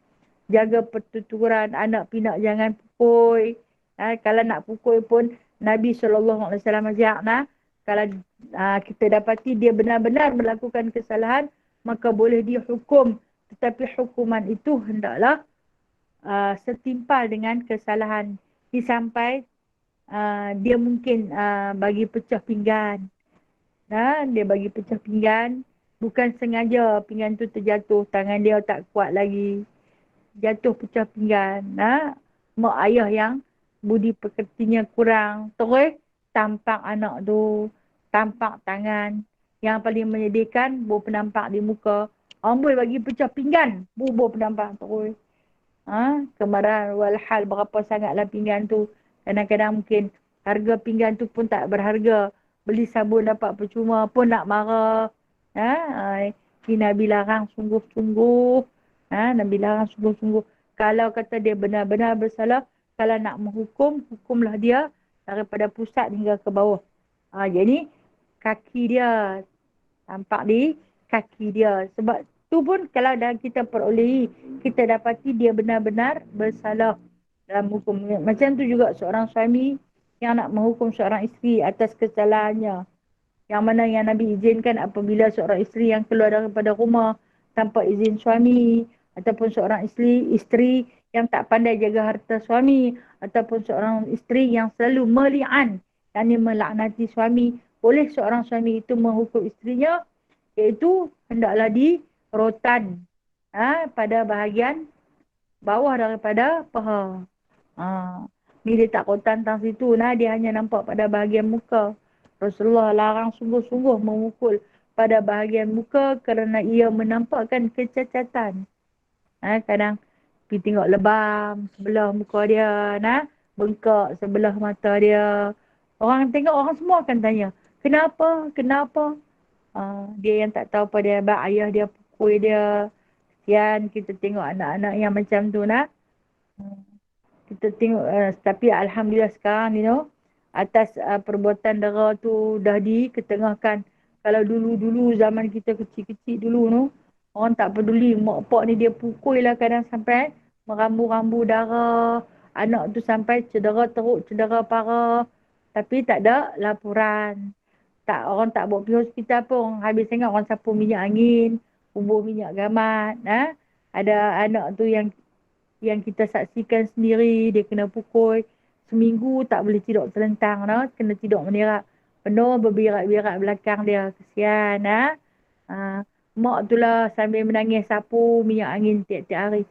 Jaga pertuturan, anak pinak jangan pukul. Kalau nak pukul pun Nabi SAW ajak nah. Kalau kita dapati dia benar-benar melakukan kesalahan, maka boleh dihukum. Tetapi hukuman itu hendaklah setimpal dengan kesalahan. Sampai dia mungkin bagi pecah pinggan. Dia bagi pecah pinggan. Bukan sengaja pinggan tu terjatuh. Tangan dia tak kuat lagi. Jatuh pecah pinggan. Mak ayah yang budi pekertinya kurang. Terus tampak anak tu. Tampak tangan. Yang paling menyedihkan, penampak di muka. Amboi bagi pecah pinggan. Penampak terus. Kemarahan walhal berapa sangatlah pinggan tu. Kadang-kadang mungkin harga pinggan tu pun tak berharga. Beli sabun dapat percuma pun nak marah. Nabi larang sungguh-sungguh. Nabi larang sungguh-sungguh. Kalau kata dia benar-benar bersalah, kalau nak menghukum, hukumlah dia daripada pusat hingga ke bawah. Jadi kaki dia tampak di kaki dia. Sebab tu pun kalau dah kita perolehi, kita dapati dia benar-benar bersalah dalam hukum. Macam tu juga seorang suami yang nak menghukum seorang isteri atas kesalahannya. Yang mana yang Nabi izinkan apabila seorang isteri yang keluar daripada rumah tanpa izin suami, ataupun seorang isteri yang tak pandai jaga harta suami, ataupun seorang isteri yang selalu meli'an, yang melaknati suami. Boleh seorang suami itu menghukum isterinya, iaitu hendaklah di rotan pada bahagian bawah daripada paha. Ni dia tak rotan tang situ dia hanya nampak pada bahagian muka. Rasulullah larang sungguh-sungguh memukul pada bahagian muka kerana ia menampakkan kecacatan. Kadang pergi tengok lebam sebelah muka dia, bengkak sebelah mata dia. Orang tengok, orang semua akan tanya, kenapa? Kenapa? Dia yang tak tahu pada ayah dia pukul dia. Kesian kita tengok anak-anak yang macam tu Kita tengok, tapi Alhamdulillah sekarang atas perbuatan dara tu dah diketengahkan. Kalau dulu-dulu zaman kita kecil-kecil dulu orang tak peduli. Mak pak ni dia pukul lah kadang sampai merambu-rambu darah. Anak tu sampai cedera teruk, cedera parah. Tapi tak ada laporan. Orang tak bawa pergi hospital pun. Habis sangat orang sapu minyak angin, bubuh minyak gamat. Ada anak tu yang kita saksikan sendiri, dia kena pukul. Seminggu tak boleh tidur terlentang, kena tidur menerak. Penuh berbirak-birak belakang dia. Kesian, mak tu lah sambil menangis sapu minyak angin tiap-tiap hari.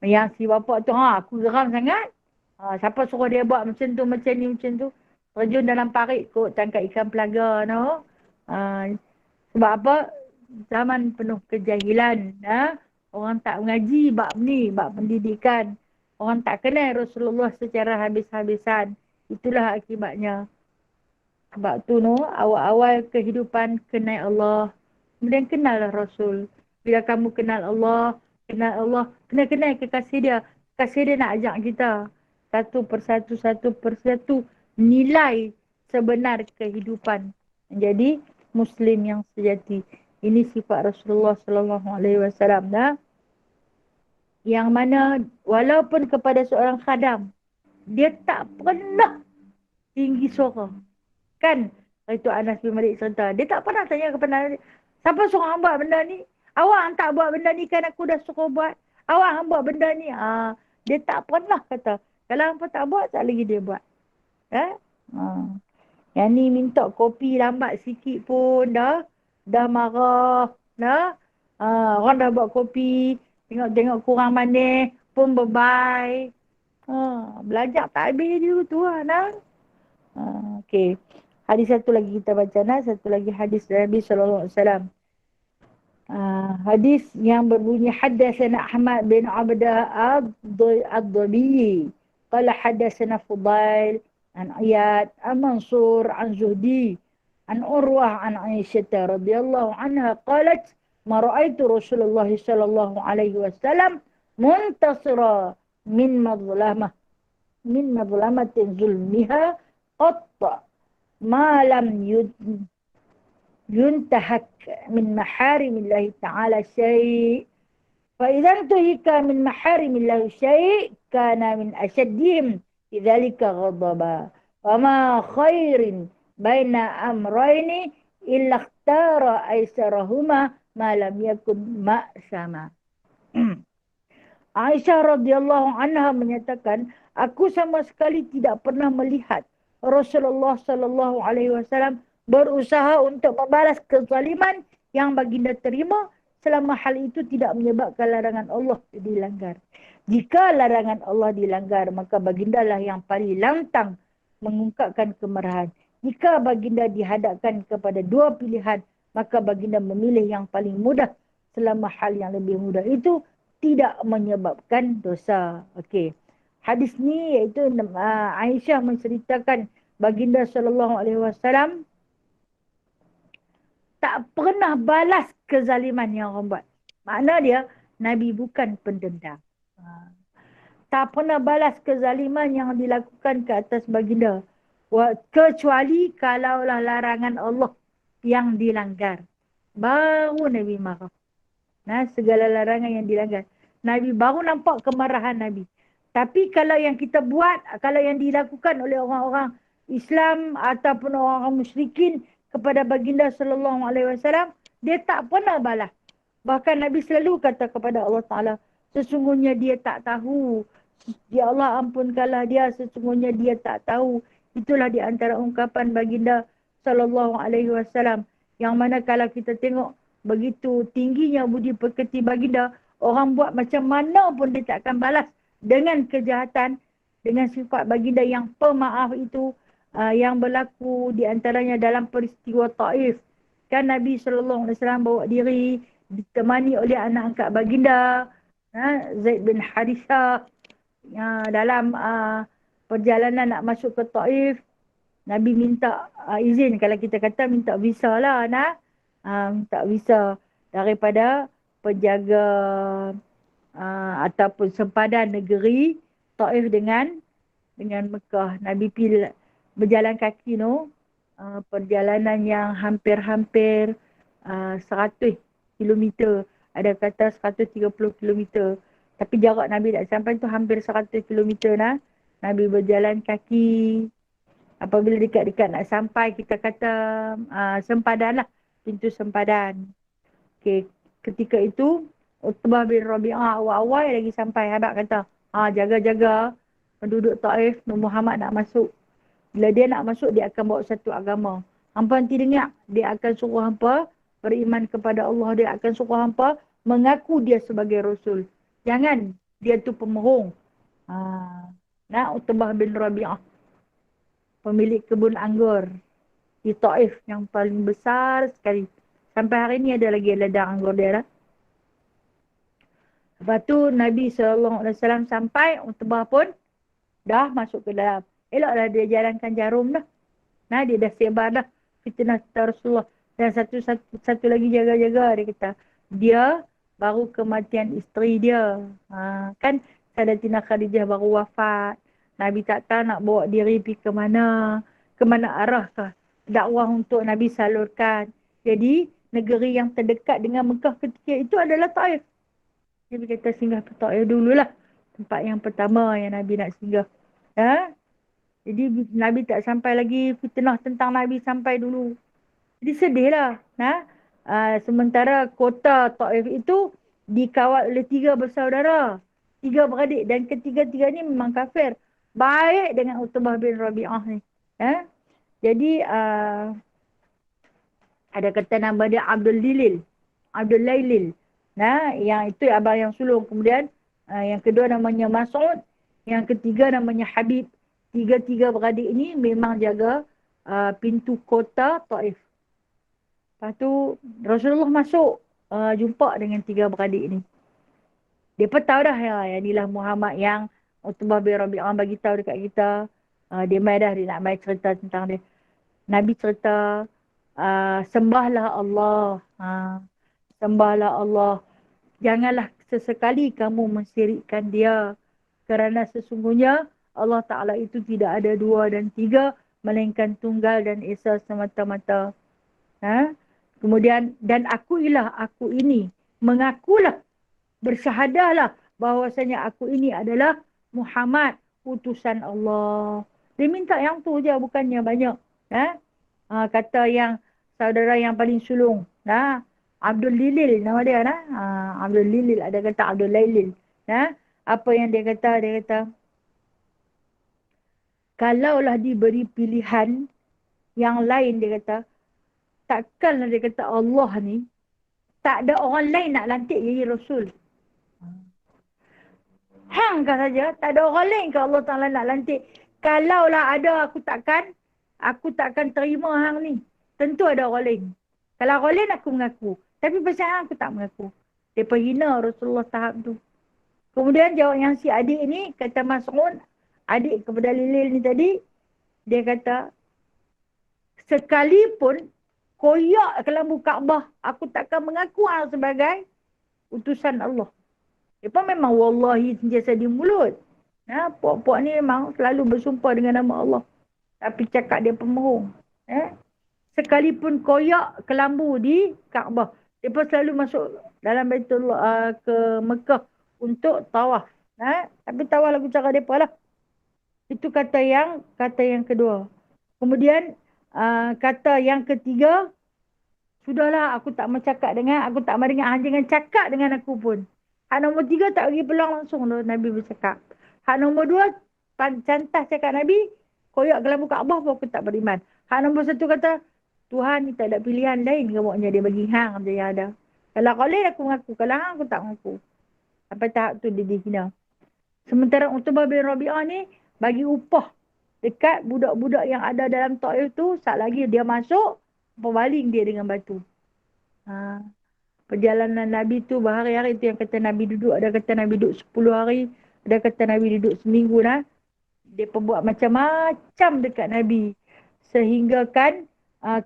Yang si bapak tu, aku geram sangat. Siapa suruh dia buat macam tu, macam ni, macam tu. Terjun dalam parit kot, tangkap ikan pelaga, sebab apa? Zaman penuh kejahilan, Orang tak mengaji bab ni, bab pendidikan. Orang tak kenal Rasulullah secara habis-habisan. Itulah akibatnya. Sebab tu awal-awal kehidupan kenal Allah. Kemudian kenallah Rasul. Bila kamu kenal Allah, kena kenal kekasih dia. Kekasih dia nak ajak kita. Satu persatu nilai sebenar kehidupan. Menjadi Muslim yang sejati. Ini sifat Rasulullah SAW. Yang mana walaupun kepada seorang khadam, dia tak pernah tinggi suara. Kan? Itu Anas bin Malik cerita. Dia tak pernah tanya kepada Nabi, siapa suruh hang buat benda ni? Awak tak buat benda ni kan aku dah suruh buat. Awak hang buat benda ni. Dia tak pernah kata. Kalau hangpa tak buat, tak lagi dia buat. Yang ni minta kopi lambat sikit pun dah marah. Orang dah buat kopi. Tengok kurang manis pun bye-bye. Belajar tak habis dulu tu Okey. Hadis satu lagi kita baca satu lagi hadis Nabi sallallahu alaihi wasallam. Hadis yang berbunyi haddatsana Ahmad bin Abdah ad-Dhabi قال حدثنا فضيل عن عياد عن منصور عن زهدي عن عروة عن عائشة رضي الله عنها قالت ما رأيت رسول الله صلى الله عليه وسلم منتصرا من مظلمة ظلمها قط ما لم ينتهك من محارم الله تعالى شيء، فإذا انتهك من محارم الله شيء كان من أشدهم لذلك غضبا، وما خير بين أمرين إلا اختار أيسرهما ما لم يكن مأسما. Aisyah radhiyallahu anha menyatakan, aku sama sekali tidak pernah melihat Rasulullah sallallahu alaihi wasallam berusaha untuk membalas kezaliman yang baginda terima selama hal itu tidak menyebabkan larangan Allah dilanggar. Jika larangan Allah dilanggar, maka bagindalah yang paling lantang mengungkapkan kemarahan. Jika baginda dihadapkan kepada dua pilihan, maka baginda memilih yang paling mudah selama hal yang lebih mudah itu tidak menyebabkan dosa. Okey. Hadis ni iaitu Aisyah menceritakan baginda sallallahu alaihi wasallam tak pernah balas kezaliman yang orang buat. Makna dia Nabi bukan pendendam. Tak pernah balas kezaliman yang dilakukan ke atas baginda, kecuali kalaulah larangan Allah yang dilanggar. Baru Nabi marah. Segala larangan yang dilanggar, Nabi baru nampak kemarahan Nabi. Tapi kalau yang kita buat, kalau yang dilakukan oleh orang-orang Islam ataupun orang-orang musyrikin kepada baginda sallallahu alaihi wasallam, dia tak pernah balas. Bahkan Nabi selalu kata kepada Allah Ta'ala, sesungguhnya dia tak tahu. Ya Allah, ampunkanlah dia, sesungguhnya dia tak tahu. Itulah di antara ungkapan baginda sallallahu alaihi wasallam, yang mana kalau kita tengok begitu tingginya budi pekerti baginda, orang buat macam mana pun dia tak akan balas dengan kejahatan, dengan sifat baginda yang pemaaf itu, yang berlaku di antaranya dalam peristiwa Taif. Kan Nabi SAW bawa diri ditemani oleh anak angkat baginda, Zaid bin Harithah, dalam perjalanan nak masuk ke Taif. Nabi minta izin, kalau kita kata minta visa lah, minta visa daripada penjaga ataupun sempadan negeri Taif dengan Mekah. Nabi pergi berjalan kaki perjalanan yang hampir-hampir 100 kilometer. Ada kata 130 kilometer. Tapi jarak Nabi tak sampai tu hampir 100 kilometer. Nabi berjalan kaki. Apabila dekat-dekat nak sampai, kita kata sempadan lah. Pintu sempadan. Okay. Ketika itu, Utbah bin Rabi'ah awal-awal lagi sampai. Habak kata, jaga-jaga penduduk Taif, Muhammad nak masuk. Bila dia nak masuk, dia akan bawa satu agama. Hampa nanti dengar, dia akan suruh hampa beriman kepada Allah. Dia akan suruh hampa mengaku dia sebagai Rasul. Jangan dia tu pemerung. Utbah bin Rabi'ah, pemilik kebun anggur di Taif yang paling besar sekali. Sampai hari ni ada lagi ladang anggur dia . Lepas tu Nabi SAW sampai, Utbah pun dah masuk ke dalam. Eloklah dia jalankan jarum dah. Dia dah sebar dah fitnah Rasulullah. Dan satu lagi jaga-jaga, dia kata, dia baru kematian isteri dia. Kan Sayyidatina Khadijah baru wafat. Nabi tak tahu nak bawa diri pergi ke mana arahkah dakwah untuk Nabi salurkan. Jadi negeri yang terdekat dengan Mekah ketika itu adalah Taif. Nabi kata singgah ke Taif dululah. Tempat yang pertama yang Nabi nak singgah. Jadi Nabi tak sampai lagi, fitnah tentang Nabi sampai dulu. Jadi sedihlah. Sementara kota Taif itu dikawal oleh 3 bersaudara. 3 beradik, dan ketiga-tiga ni memang kafir. Baik dengan Utbah bin Rabi'ah ni. Jadi ada kata nama dia Abdul Lailil. Yang itu abang yang sulung. Kemudian yang kedua namanya Mas'ud. Yang ketiga namanya Habib. 3 beradik ini memang jaga pintu kota Taif. Lepas tu Rasulullah masuk, jumpa dengan 3 beradik ni. Dia pun tahu dah, yang inilah Muhammad yang Utbah bin Rabi'ah bagi tahu dekat kita. Dia mai dah, dia nak mai cerita tentang dia. Nabi cerita, sembahlah Allah. Sembahlah Allah. Janganlah sesekali kamu mensyirikkan dia. Kerana sesungguhnya Allah Ta'ala itu tidak ada dua dan tiga, melainkan tunggal dan esa semata-mata. Kemudian, dan akuilah aku ini. Mengakulah, bersyahadahlah bahwasanya aku ini adalah Muhammad, utusan Allah. Dia minta yang tu je, bukannya banyak. Kata yang saudara yang paling sulung. Abdul Lilil nama dia. Abdul Lilil, ada kata Abdul Lailil. Apa yang dia kata? Dia kata, kalaulah diberi pilihan yang lain, dia kata, takkanlah dia kata Allah ni, tak ada orang lain nak lantik jadi Rasul. Hang kan saja, tak ada orang lain ke Allah Ta'ala nak lantik. Kalaulah ada, aku takkan terima hang ni. Tentu ada orang lain. Kalau orang lain aku mengaku. Tapi pasal hang aku tak mengaku. Dia hina Rasulullah tahap tu. Kemudian jawab yang si adik ni, kata Mas'ud, adik kepada Lilil ni tadi, dia kata, sekalipun koyak kelambu Kaabah, aku takkan mengaku hang sebagai utusan Allah. Dia memang wallahi sentiasa di mulut. Puak-puak ni memang selalu bersumpah dengan nama Allah. Tapi cakap dia pemohong. Sekalipun koyak kelambu di Kaabah. Dia selalu masuk dalam Baitullah ke Mekah untuk tawaf. Tapi tawaf lagu cara dia lah. Itu kata yang kedua. Kemudian kata yang ketiga, sudahlah aku tak mau cakap dengan, aku tak mau dengar. Jangan cakap dengan aku pun. Hak nombor 3 tak bagi peluang langsung tu Nabi bercakap. Hak nombor 2, cantas cakap Nabi, koyak kelambu Kaabah pun aku tak beriman. Hak nombor 1 kata, Tuhan ni tak ada pilihan lain ke maknya dia bagi hang je yang ada. Kalau kau lain aku mengaku, kalau hang aku tak mengaku. Sampai tahap tu dia dihina. Sementara Utbah bin Rabi'ah ni bagi upah dekat budak-budak yang ada dalam Taif tu, saat lagi dia masuk, berbaling dia dengan batu. Perjalanan Nabi tu berhari-hari tu yang kata Nabi duduk. Ada kata Nabi duduk 10 hari. Ada kata Nabi duduk seminggu dah. Dia perbuat macam-macam dekat Nabi. Sehingga kan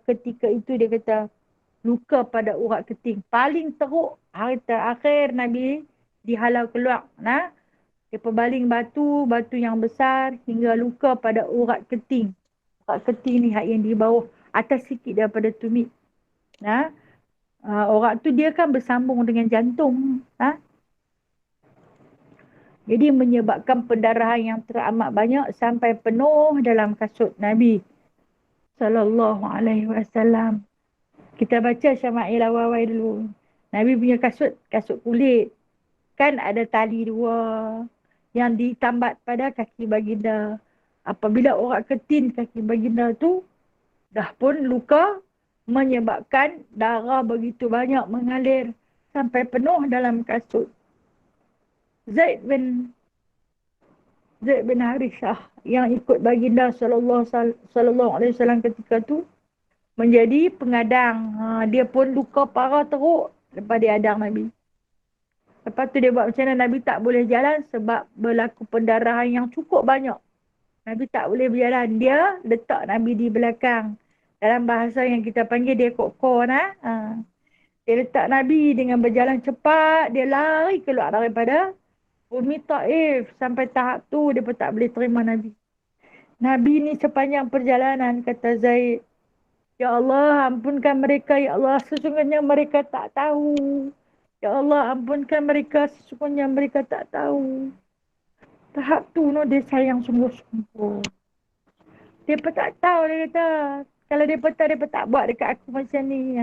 ketika itu dia kata luka pada urat keting. Paling teruk hari terakhir Nabi dihalau keluar. Dia perbaling batu yang besar hingga luka pada urat keting. Urat keting ni yang di bawah atas sikit daripada tumit. Orang tu dia kan bersambung dengan jantung. Jadi menyebabkan pendarahan yang teramat banyak sampai penuh dalam kasut Nabi sallallahu alaihi wasallam. Kita baca Syama'il Awawai dulu. Nabi punya kasut kulit. Kan ada tali 2 yang ditambat pada kaki baginda. Apabila orang ketin kaki baginda tu dah pun luka, menyebabkan darah begitu banyak mengalir sampai penuh dalam kasut. Zaid bin Harithah yang ikut baginda sallallahu alaihi wasallam ketika tu menjadi pengadang. Dia pun luka parah teruk lepas dia adang Nabi. Lepas tu dia buat macam mana? Nabi tak boleh jalan sebab berlaku pendarahan yang cukup banyak. Nabi tak boleh berjalan. Dia letak Nabi di belakang. Dalam bahasa yang kita panggil dia kokor. Dia letak Nabi dengan berjalan cepat. Dia lari keluar daripada bumi Taif. Sampai tahap tu dia pun tak boleh terima Nabi. Nabi ni sepanjang perjalanan kata Zaid, ya Allah ampunkan mereka. Ya Allah sesungguhnya mereka tak tahu. Ya Allah ampunkan mereka. Sesungguhnya mereka tak tahu. Tahap tu dia sayang sungguh-sungguh. Dia pun tak tahu dia kata. Kalau dia pun tahu, dia pun tak buat dekat aku macam ni.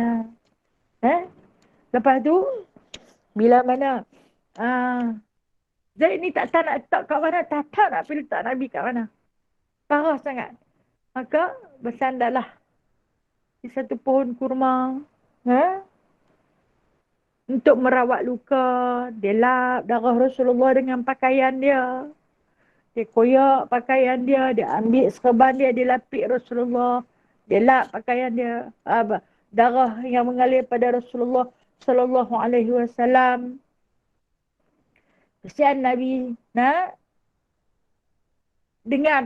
Lepas tu, bila mana Zaid ni tak tahu nak letak kat mana. Tak tahu nak pergi letak Nabi kat mana. Parah sangat. Maka bersandarlah di satu pohon kurma. Untuk merawat luka. Dia lap darah Rasulullah dengan pakaian dia. Dia koyak pakaian dia. Dia ambil serban dia. Dia lapik Rasulullah. Dia lap pakaian dia. Darah yang mengalir pada Rasulullah sallallahu alaihi wasallam. Kesian Nabi.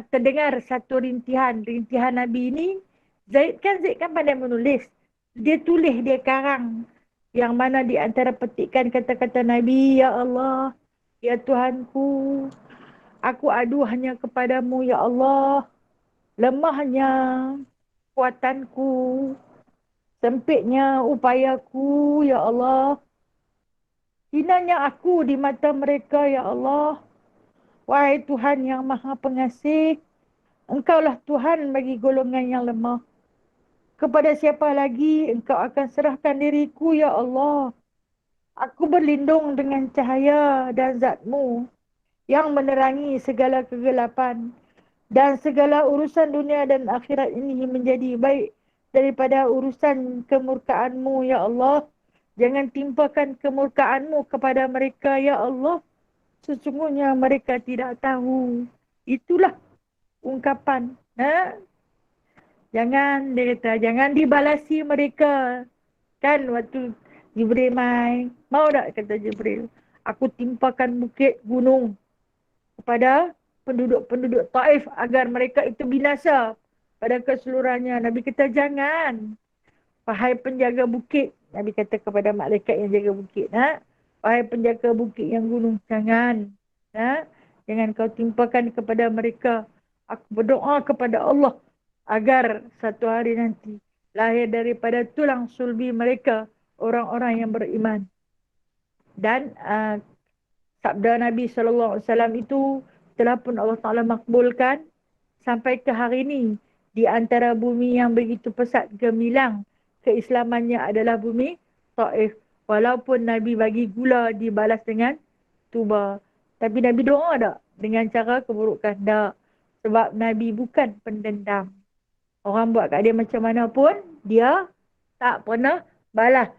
terdengar satu rintihan Nabi ini. Zaid kan pandai menulis. Dia tulis, dia karang. Yang mana di antara petikan kata-kata Nabi, Ya Allah, Ya Tuhanku, aku adu hanya kepadamu, Ya Allah. Lemahnya kuatanku, sempitnya upayaku, Ya Allah. Hinanya aku di mata mereka, Ya Allah. Wahai Tuhan yang Maha Pengasih, Engkaulah Tuhan bagi golongan yang lemah. Kepada siapa lagi Engkau akan serahkan diriku, Ya Allah? Aku berlindung dengan cahaya dan zat-Mu yang menerangi segala kegelapan. Dan segala urusan dunia dan akhirat ini menjadi baik daripada urusan kemurkaan-Mu, Ya Allah. Jangan timpakan kemurkaan-Mu kepada mereka, Ya Allah. Sesungguhnya mereka tidak tahu. Itulah ungkapan. Jangan, dia kata, jangan dibalasi mereka. Kan waktu Jibril main. Mau tak kata Jibril? Aku timpakan bukit gunung kepada penduduk-penduduk Taif agar mereka itu binasa pada keseluruhannya. Nabi kata jangan. Wahai penjaga bukit. Nabi kata kepada malaikat yang jaga bukit. Wahai penjaga bukit yang gunung. Jangan. Jangan kau timpakan kepada mereka. Aku berdoa kepada Allah agar satu hari nanti lahir daripada tulang sulbi mereka orang-orang yang beriman. Dan sabda Nabi SAW itu telah pun Allah Ta'ala makbulkan sampai ke hari ini. Di antara bumi yang begitu pesat gemilang keislamannya adalah bumi Taif. Walaupun Nabi bagi gula dibalas dengan tuba. Tapi Nabi doa tak? Dengan cara keburukan? Tak. Sebab Nabi bukan pendendam. Orang buat kat dia macam mana pun, dia tak pernah balas.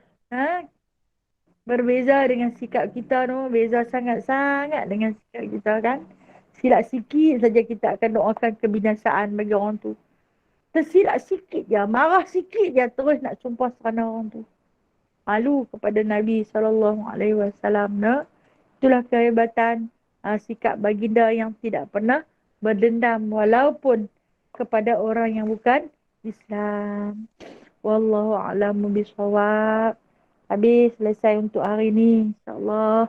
Berbeza dengan sikap kita tu, beza sangat-sangat dengan sikap kita kan. Silap sikit saja kita akan doakan kebinasaan bagi orang tu. Tersilap sikit je, marah sikit je terus nak sumpah serana orang tu. Malu kepada Nabi SAW. Itulah kehebatan sikap baginda yang tidak pernah berdendam walaupun kepada orang yang bukan Islam. Wallahu a'lamu bishawab. Habis selesai untuk hari ni. InsyaAllah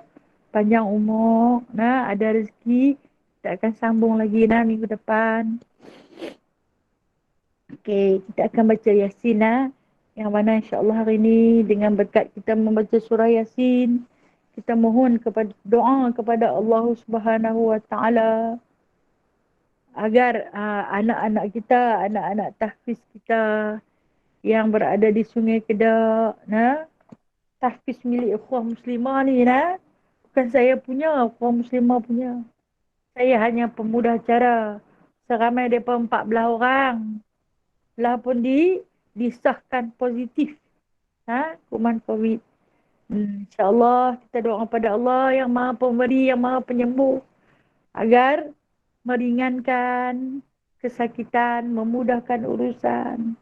panjang umur. Ada rezeki. Kita akan sambung lagi minggu depan. Okey, kita akan baca Yasin Yang mana insyaAllah hari ni dengan berkat kita membaca surah Yasin, kita mohon kepada doa kepada Allah Subhanahu Wa Taala agar anak-anak kita, anak-anak tahfiz kita yang berada di Sungai Kedak, tahfiz milik Ikhwah Muslimah ni bukan saya punya, Ikhwah Muslimah punya. Saya hanya pemudah acara. Seramai mereka 14 orang. Telah pun disahkan positif kuman COVID. InsyaAllah kita doa kepada Allah yang Maha Pemberi, yang Maha Penyembuh agar meringankan kesakitan, memudahkan urusan.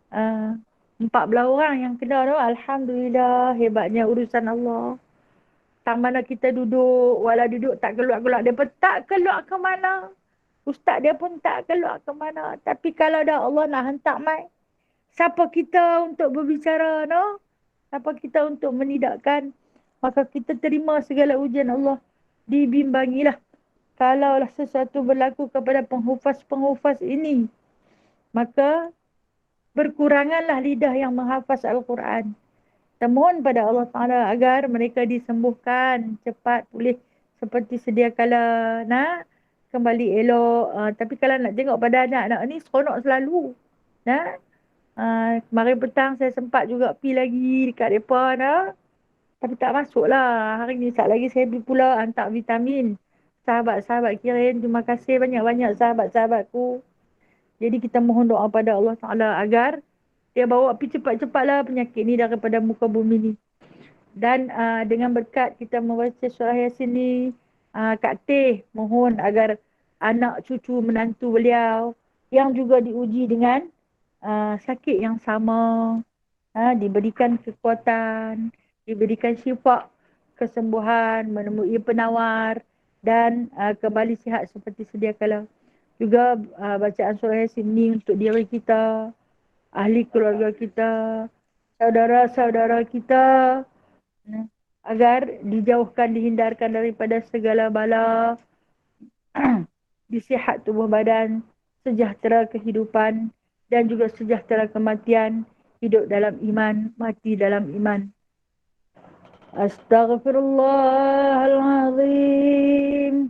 14 orang yang kena tu, Alhamdulillah, hebatnya urusan Allah. Tak mana kita duduk, walau duduk tak keluar-keluar. Dia pun tak keluar ke mana. Ustaz dia pun tak keluar ke mana. Tapi kalau dah Allah nak hantar mai, siapa kita untuk berbicara, siapa kita untuk menidakkan. Maka kita terima segala ujian Allah. Dibimbangilah. Kalaulah sesuatu berlaku kepada penghufaz-penghufaz ini, maka berkuranganlah lidah yang menghafaz Al-Quran. Kita mohon pada Allah Ta'ala agar mereka disembuhkan cepat pulih seperti sedia kala. Kembali elok. Tapi kalau nak tengok pada anak-anak ni seronok selalu. Kemarin petang saya sempat juga pergi lagi dekat mereka. Tapi tak masuk lah. Hari ni saat lagi saya pergi pula hantar vitamin. Sahabat-sahabat kirim. Terima kasih banyak-banyak sahabat-sahabatku. Jadi kita mohon doa pada Allah Ta'ala agar dia bawa pergi cepat-cepatlah penyakit ni daripada muka bumi ni. Dan dengan berkat kita membaca surah Yasin ni, Kak Teh mohon agar anak cucu menantu beliau yang juga diuji dengan sakit yang sama, diberikan kekuatan, diberikan syifa, kesembuhan, menemui penawar dan kembali sihat seperti sedia kala. Juga bacaan surah Yasin ni untuk diri kita, ahli keluarga kita, saudara-saudara kita, agar dijauhkan, dihindarkan daripada segala bala, disihat tubuh badan, sejahtera kehidupan dan juga sejahtera kematian, hidup dalam iman, mati dalam iman. Astaghfirullahalazim.